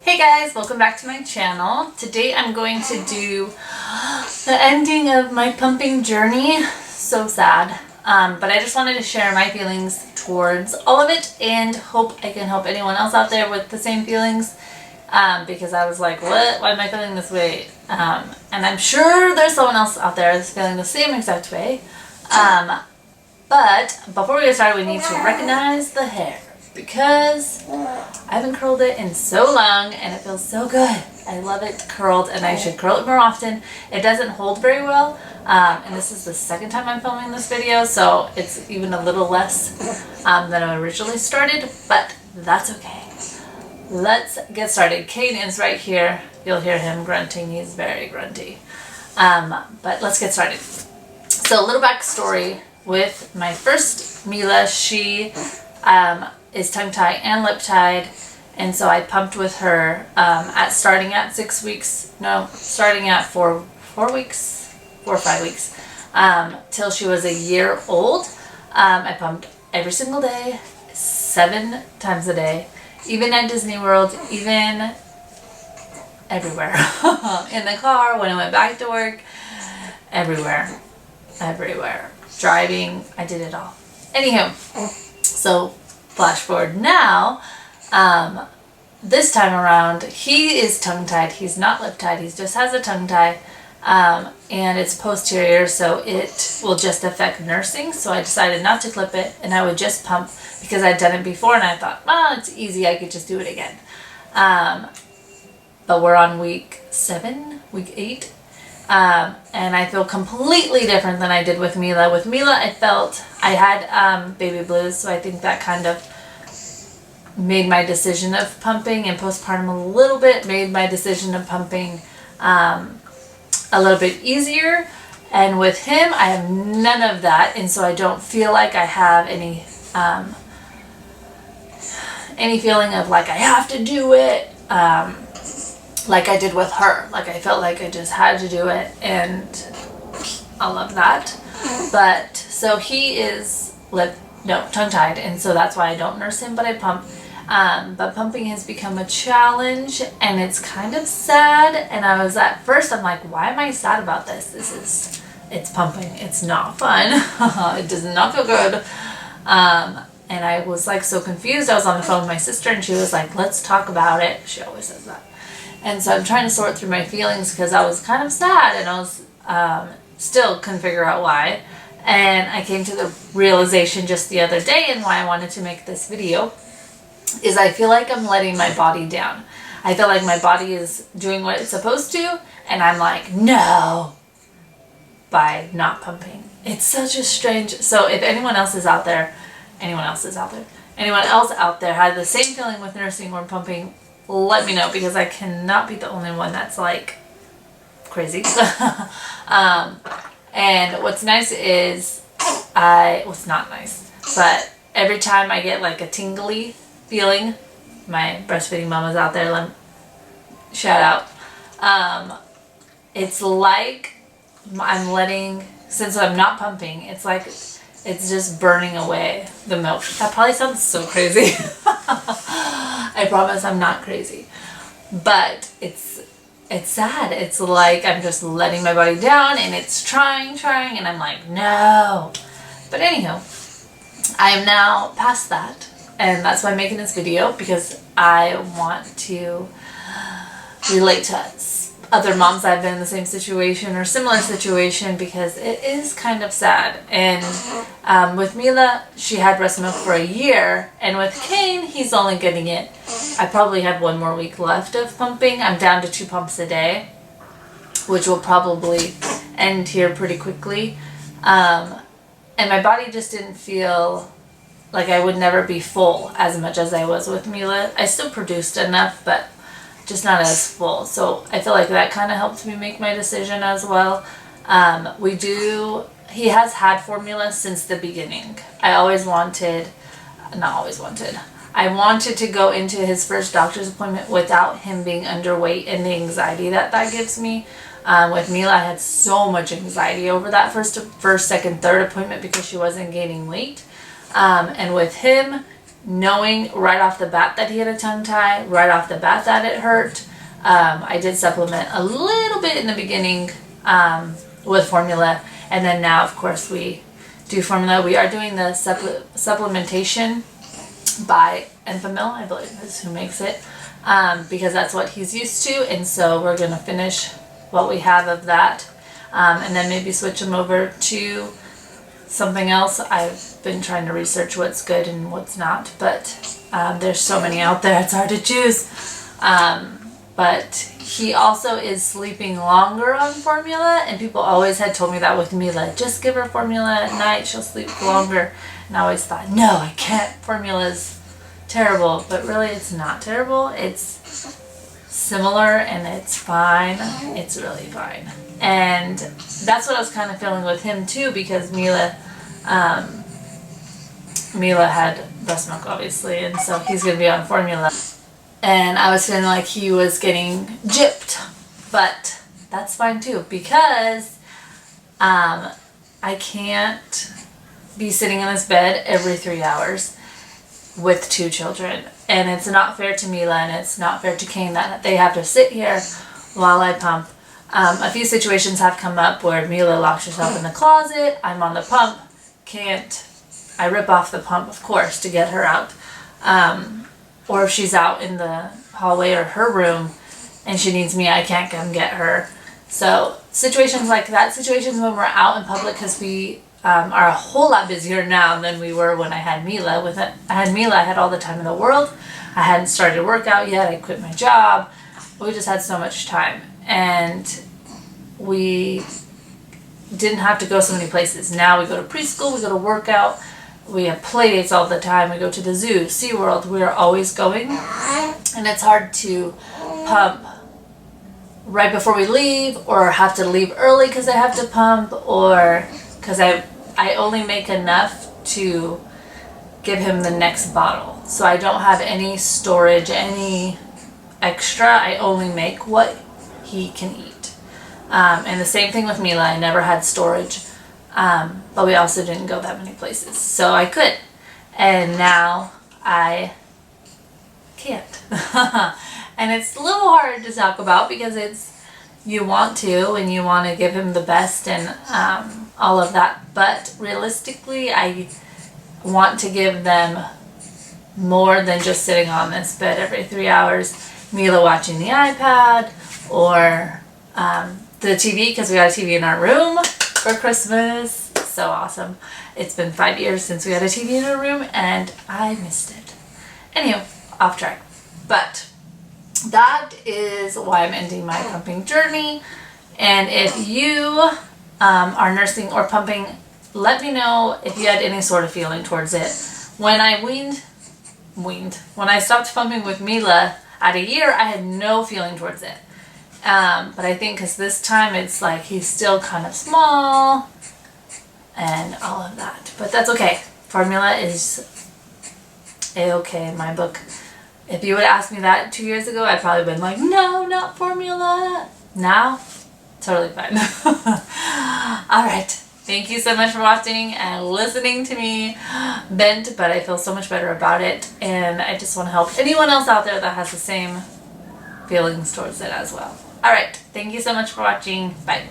Hey guys, welcome back to my channel. Today I'm going to do the ending of my pumping journey. So sad. But I just wanted to share my feelings towards all of it and hope I can help anyone else out there with the same feelings. Because I was like, what? Why am I feeling this way? And I'm sure there's someone else out there that's feeling the same exact way. But before we get started, we need to recognize the hair. Because I haven't curled it in so long and it feels so good. I love it curled and I should curl it more often. It doesn't hold very well, and this is the second time I'm filming this video, so it's even a little less than I originally started, but that's okay. Let's get started. Kane is right here. You'll hear him grunting. He's very grunty. But let's get started. So a little backstory with my first Mila. She is tongue-tied and lip-tied, and so I pumped with her starting at 6 weeks, starting at 4 or 5 weeks, till she was a year old. I pumped every single day, 7 times a day, even at Disney World, even everywhere. In the car, when I went back to work, everywhere. Driving, I did it all. Anywho, so flash forward now, this time around, he is tongue-tied. He's not lip-tied. He just has a tongue-tie, and it's posterior, so it will just affect nursing. So I decided not to clip it, and I would just pump because I'd done it before, and I thought, well, it's easy. I could just do it again. But we're on week 8, and I feel completely different than I did with Mila. With Mila, I felt I had baby blues, so I think that kind of made my decision of pumping, and postpartum a little bit made my decision of pumping a little bit easier. And with him, I have none of that, and so I don't feel like I have any feeling of like I have to do it. Like I did with her. Like I felt like I just had to do it, and I love that. But so he is tongue-tied, and so that's why I don't nurse him, but I pump. But pumping has become a challenge, and it's kind of sad. And I was at first, I'm like, why am I sad about this? It's pumping. It's not fun. It does not feel good. And I was like so confused. I was on the phone with my sister, and she was like, let's talk about it. She always says that. And so I'm trying to sort through my feelings because I was kind of sad, and I was still couldn't figure out why. And I came to the realization just the other day, and why I wanted to make this video, is I feel like I'm letting my body down. I feel like my body is doing what it's supposed to, and I'm like, no, by not pumping. It's such a strange... So if anyone else out there had the same feeling with nursing or pumping, let me know, because I cannot be the only one that's like crazy. And what's nice is it's not nice, but every time I get like a tingly feeling, my breastfeeding mamas out there, shout out. It's like I'm letting, since I'm not pumping, it's like it's just burning away the milk. That probably sounds so crazy. I promise I'm not crazy. But it's sad. It's like I'm just letting my body down, and it's trying, and I'm like, no. But anyhow, I am now past that, and that's why I'm making this video, because I want to relate to other moms that have been in the same situation or similar situation, because it is kind of sad. And with Mila, she had breast milk for a year, and with Kane, he's only getting it. I probably have 1 more week left of pumping. I'm down to 2 pumps a day, which will probably end here pretty quickly. And my body just didn't feel like I would never be full as much as I was with Mila. I still produced enough, but just not as full. So I feel like that kind of helped me make my decision as well. He has had formula since the beginning. I wanted to go into his first doctor's appointment without him being underweight, and the anxiety that gives me. With Mila, I had so much anxiety over that first, second, third appointment because she wasn't gaining weight. And with him, knowing right off the bat that he had a tongue tie, right off the bat that it hurt. I did supplement a little bit in the beginning with formula, and then now of course we do formula. We are doing the supplementation by Enfamil, I believe is who makes it, because that's what he's used to, and so we're going to finish what we have of that, and then maybe switch him over to something else. I've been trying to research what's good and what's not, but there's so many out there, it's hard to choose. But he also is sleeping longer on formula, and people always had told me that with Mila, just give her formula at night, she'll sleep longer. And I always thought, no, I can't, formula's terrible. But really it's not terrible, it's similar and it's fine, it's really fine. And that's what I was kind of feeling with him too, because Mila had breast milk obviously, and so he's going to be on formula. And I was feeling like he was getting gypped, but that's fine too, because I can't be sitting in this bed every 3 hours with 2 children, and it's not fair to Mila and it's not fair to Kane that they have to sit here while I pump. A few situations have come up where Mila locks herself in the closet, I'm on the pump, I rip off the pump of course to get her out. Or if she's out in the hallway or her room and she needs me, I can't come get her. So situations like that, situations when we're out in public, because we are a whole lot busier now than we were when I had Mila. I had all the time in the world. I hadn't started workout yet. I quit my job. We just had so much time, and we didn't have to go so many places. Now we go to preschool, we go to workout. We have play dates all the time. We go to the zoo, SeaWorld. We are always going. And it's hard to pump right before we leave, or have to leave early because I have to pump, or because I only make enough to give him the next bottle. So I don't have any storage, any extra. I only make what he can eat. And the same thing with Mila. I never had storage. But we also didn't go that many places, so I could, and now I can't. And it's a little hard to talk about because you want to, and you want to give him the best and all of that, but realistically I want to give them more than just sitting on this bed every 3 hours. Mila watching the iPad or the TV, because we got a TV in our room for Christmas. So awesome. It's been 5 years since we had a TV in our room and I missed it. Anyway, off track. But that is why I'm ending my pumping journey. And if you are nursing or pumping, let me know if you had any sort of feeling towards it. When I when I stopped pumping with Mila at a year, I had no feeling towards it. But I think because this time it's like he's still kind of small and all of that. But that's okay. Formula is a-okay in my book. If you would ask me that 2 years ago, I'd probably been like, no, not formula. Now, totally fine. Alright. Thank you so much for watching and listening to me vent, but I feel so much better about it. And I just want to help anyone else out there that has the same feelings towards it as well. Alright. Thank you so much for watching. Bye.